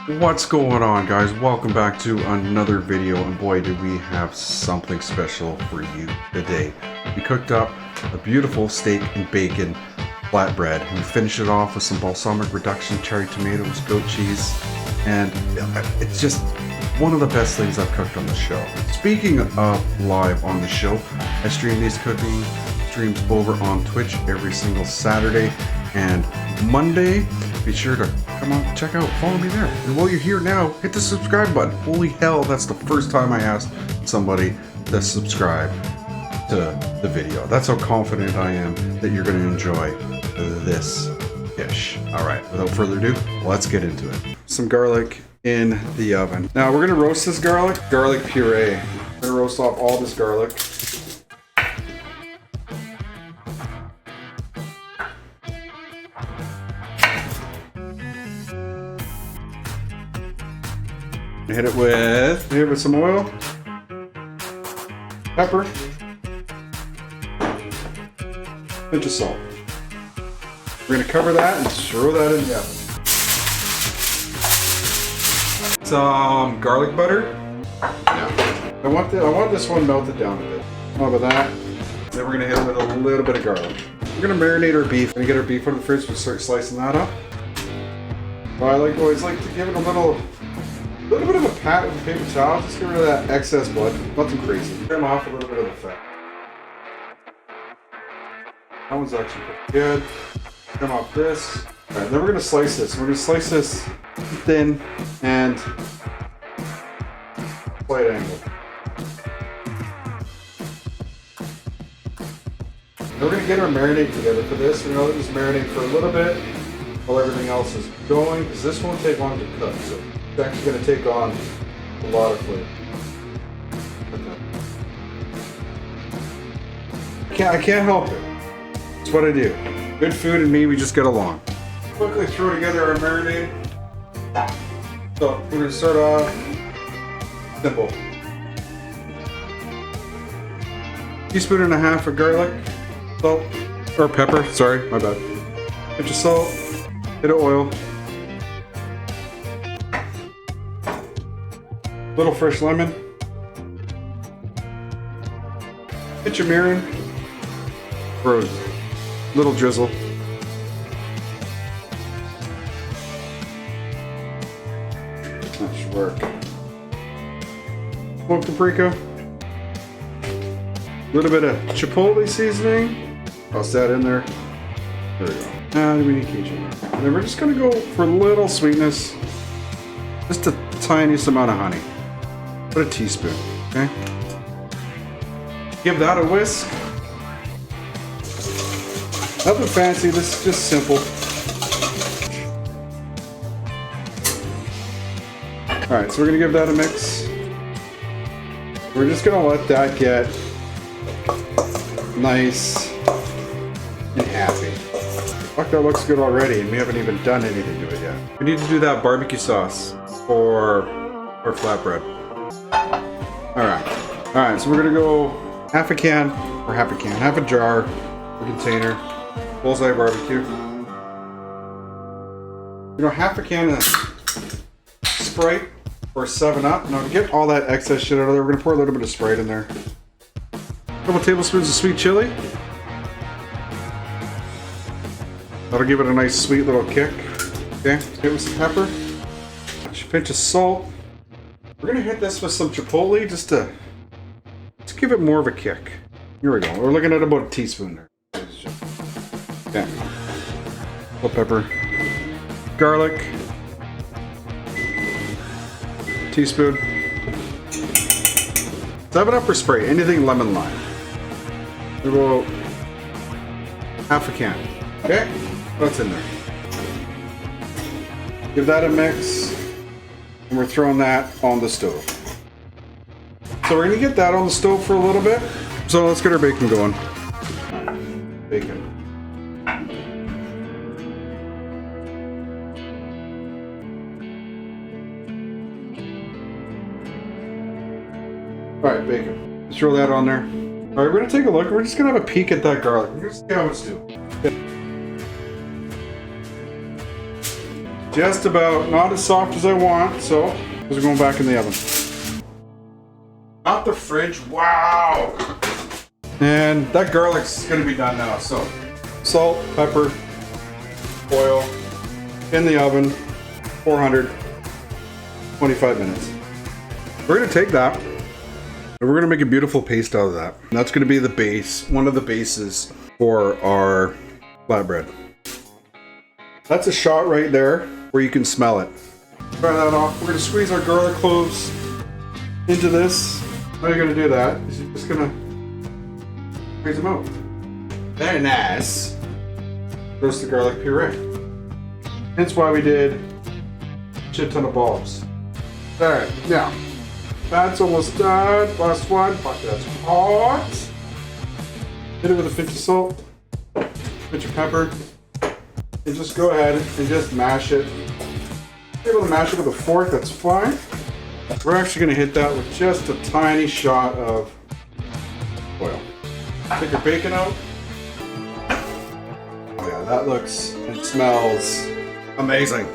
What's going on, guys? Welcome back to another video, and boy do we have something special for you today. We cooked up a beautiful steak and bacon flatbread, and we finished it off with some balsamic reduction, cherry tomatoes, goat cheese, and it's just one of the best things I've cooked on the show. Speaking of live on the show, I stream these cooking streams over on Twitch every single Saturday and Monday. Be sure to come on, check out, follow me there. And while you're here now, hit the subscribe button. Holy hell, that's the first time I asked somebody to subscribe to the video. That's how confident I am that you're going to enjoy this dish. All right, without further ado, let's get into it. Some garlic in the oven. Now we're going to roast this garlic puree. I'm going to roast off all this garlic. Hit it with some oil, pepper, pinch of salt. We're going to cover that and throw that in the oven. Some garlic butter. Yeah. I want this one melted down a bit. How about that? Then we're going to hit it with a little bit of garlic. We're going to marinate our beef. We're going to get our beef out of the fridge. We'll start slicing that up. I always like to give it a little bit of a pat with a paper towel, just get rid of that excess blood. Nothing crazy. Trim off a little bit of the fat. That one's actually pretty good. Trim off this. Alright, then we're going to slice this. We're going to slice this thin and slight angle. Then we're going to get our marinade together for this. We're going to let this marinate for a little bit while everything else is going, because this won't take long to cook. So it's actually going to take on a lot of flavor. I can't help it. It's what I do. Good food and me, we just get along. Quickly throw together our marinade. So we're going to start off simple. 1.5 teaspoons of garlic, salt, or pepper, sorry, my bad. Pinch of salt, bit of oil. Little fresh lemon, pinch of mirin, or a little drizzle, that should work. Smoked paprika, a little bit of chipotle seasoning, toss that in there. There we go. Now we need Cajun. And then we're just gonna go for a little sweetness, just the tiniest amount of honey. Put a teaspoon, okay? Give that a whisk. Nothing fancy, this is just simple. Alright, so we're gonna give that a mix. We're just gonna let that get nice and happy. Fuck, that looks good already, and we haven't even done anything to it yet. We need to do that barbecue sauce for our flatbread. Alright, so we're gonna go half a jar, a container, bullseye barbecue. Half a can of Sprite or 7-Up. Now to get all that excess shit out of there, we're gonna pour a little bit of Sprite in there. A couple tablespoons of sweet chili. That'll give it a nice sweet little kick. Okay, hit with some pepper. A pinch of salt. We're gonna hit this with some chipotle just to give it more of a kick. Here we go. We're looking at about a teaspoon there. Okay. Little pepper. Garlic. Teaspoon. 7-Up or Sprite, anything lemon lime. We'll go half a can. Okay? What's in there? Give that a mix. And we're throwing that on the stove. So we're going to get that on the stove for a little bit. So let's get our bacon going. Bacon. Alright, bacon. Let's throw that on there. Alright, we're going to take a look. We're just going to have a peek at that garlic. We're going to see how it's doing. just about, not as soft as I want, so those are going back in the oven. Out the fridge, wow! And that garlic's gonna be done now, so salt, pepper, oil, in the oven, 400, 25 minutes. We're gonna take that, and we're gonna make a beautiful paste out of that. And that's gonna be the base, one of the bases for our flatbread. That's a shot right there where you can smell it. Try that off. We're gonna squeeze our garlic cloves into this. How are you gonna do that? Is you're just gonna squeeze them out. Very nice. Roasted garlic puree. That's why we did a shit ton of bulbs. Alright, now that's almost done. Last one. Fuck, that's hot. Hit it with a pinch of salt, pinch of pepper, and just go ahead and just mash it. If you're able to mash it with a fork, that's fine. We're actually going to hit that with just a tiny shot of oil. Take your bacon out. Oh yeah, that looks and smells amazing.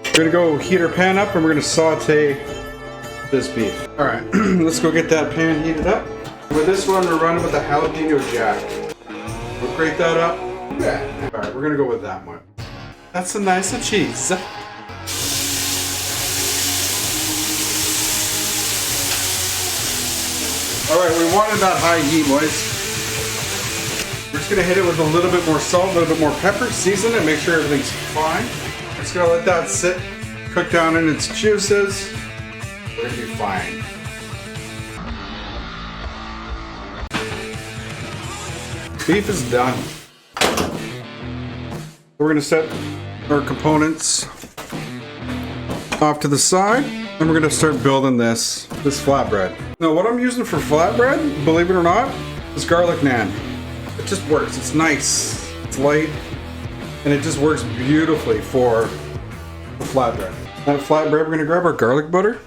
We're going to go heat our pan up and we're going to saute this beef. Alright, let's go get that pan heated up. With this one, we're running with the jalapeno jack. We'll grate that up. Yeah. Alright, we're going to go with that one. That's some nice cheese. Alright, we wanted that high heat, boys. We're just going to hit it with a little bit more salt, a little bit more pepper, season it, make sure everything's fine. We're just going to let that sit, cook down in its juices. We're going to be fine. Beef is done. We're going to set our components off to the side, and we're going to start building this flatbread. Now, what I'm using for flatbread, believe it or not, is garlic naan. It just works. It's nice, it's light, and it just works beautifully for the flatbread. That flatbread, we're going to grab our garlic butter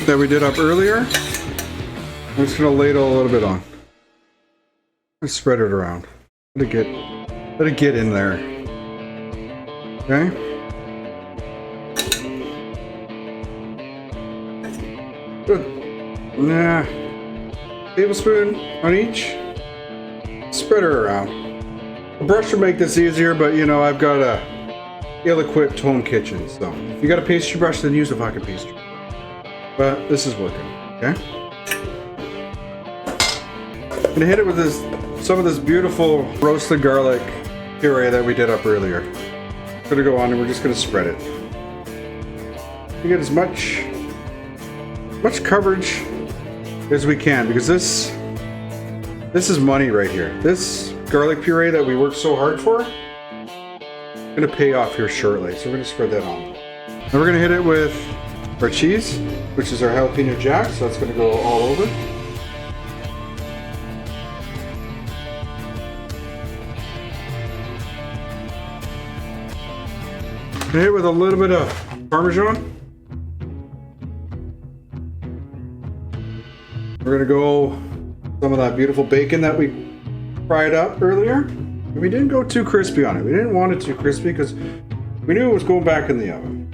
that we did up earlier. I'm just going to ladle a little bit on. And spread it around. Let it get in there. Okay? Good. Nah. Tablespoon on each. Spread it around. A brush will make this easier, but you know, I've got a ill-equipped home kitchen, so if you got a pastry brush, then use a fucking pastry brush. But this is working, okay? I'm gonna hit it with some of this beautiful roasted garlic puree that we did up earlier. It's gonna go on and we're just gonna spread it. You get as much coverage as we can, because this is money right here. This garlic puree that we worked so hard for is gonna pay off here shortly. So we're gonna spread that on. Now we're gonna hit it with our cheese, which is our jalapeno jack, so that's gonna go all over. Hit it with a little bit of Parmesan. We're gonna go some of that beautiful bacon that we fried up earlier. And we didn't go too crispy on it. We didn't want it too crispy because we knew it was going back in the oven.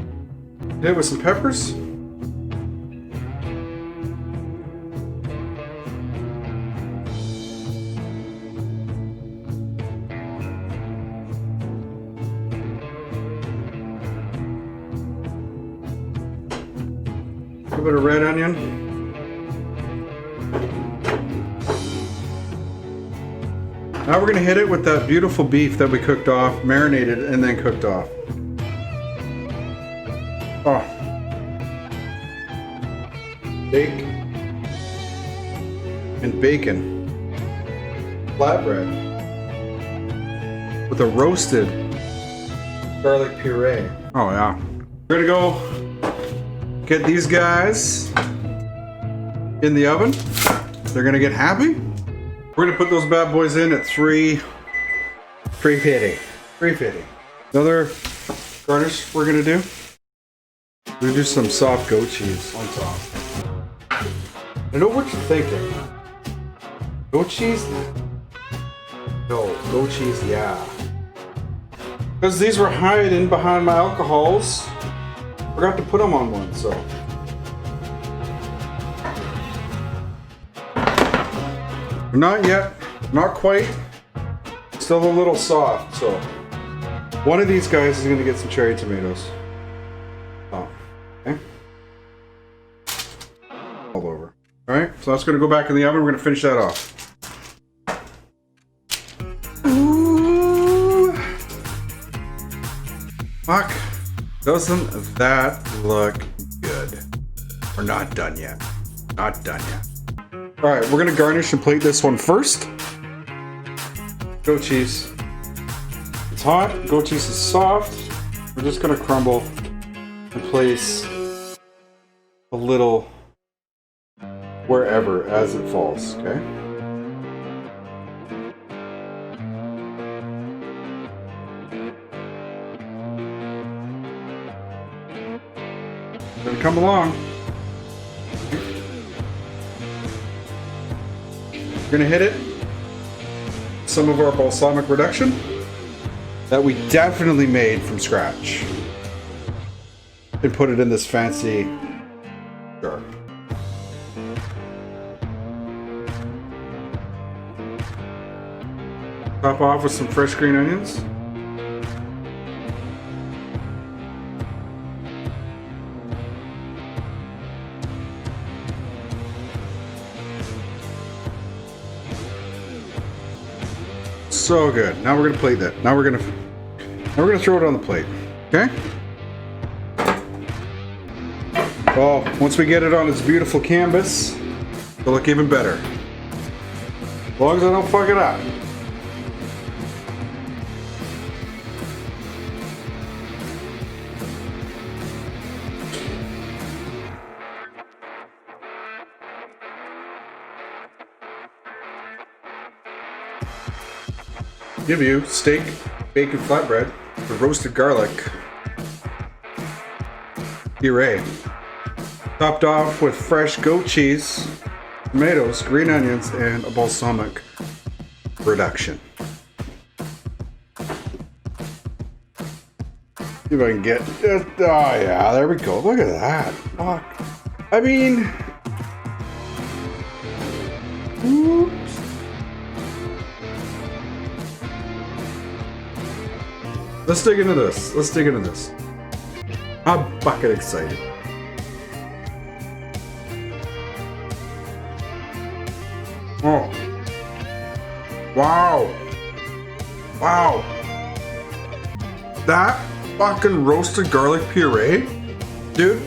Hit it with some peppers. A little bit of red onion. Now we're going to hit it with that beautiful beef that we cooked off, marinated, and then cooked off. Oh. Steak and bacon. Flatbread. With a roasted garlic puree. Oh yeah. We're going to go get these guys in the oven. They're gonna get happy. We're gonna put those bad boys in at 350. Another garnish we're gonna do. We're gonna do some soft goat cheese on top. I know what you're thinking. Goat cheese? No, goat cheese, yeah. Because these were hiding behind my alcohols. Forgot to put them on one, so. Not yet, not quite. Still a little soft, so. One of these guys is gonna get some cherry tomatoes. Oh, okay. All over. All right, so that's gonna go back in the oven. We're gonna finish that off. Ooh. Fuck. Doesn't that look good? We're not done yet. Not done yet. All right, we're gonna garnish and plate this one first. Goat cheese. It's hot, goat cheese is soft. We're just gonna crumble and place a little wherever as it falls, okay? Gonna come along. We're gonna hit it. Some of our balsamic reduction that we definitely made from scratch and put it in this fancy jar. Top off with some fresh green onions. So good. Now we're gonna plate that. Now we're gonna throw it on the plate. Okay? Well, once we get it on its beautiful canvas, it'll look even better. As long as I don't fuck it up. Give you steak, bacon flatbread, with roasted garlic, puree, topped off with fresh goat cheese, tomatoes, green onions, and a balsamic reduction. See if I can get it. Oh yeah, there we go. Look at that. Fuck. I mean, oops. Let's dig into this. Let's dig into this. I'm fucking excited. Oh. Wow. Wow. That fucking roasted garlic puree, dude.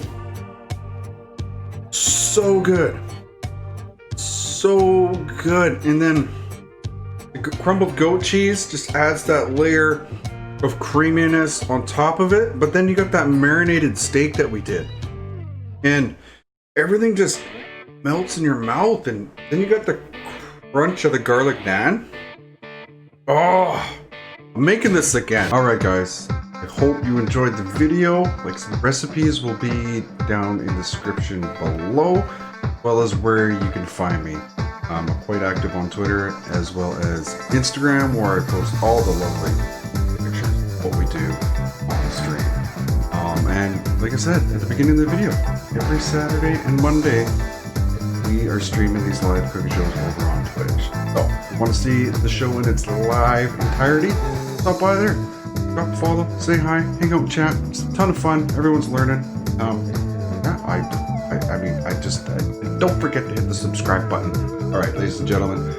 So good. So good. And then the crumbled goat cheese just adds that layer of creaminess on top of it, but then you got that marinated steak that we did, and everything just melts in your mouth, and then you got the crunch of the garlic naan. Oh, I'm making this again. All right, guys, I hope you enjoyed the video. Like, some recipes will be down in the description below, as well as where you can find me. I'm quite active on Twitter as well as Instagram, where I post all the lovely what we do on stream. And like I said at the beginning of the video, every Saturday and Monday we are streaming these live cooking shows over on Twitch. So if you want to see the show in its live entirety, stop by there, drop a follow, say hi, hang out and chat. It's a ton of fun. Everyone's learning. Yeah, I mean, don't forget to hit the subscribe button. All right, ladies and gentlemen,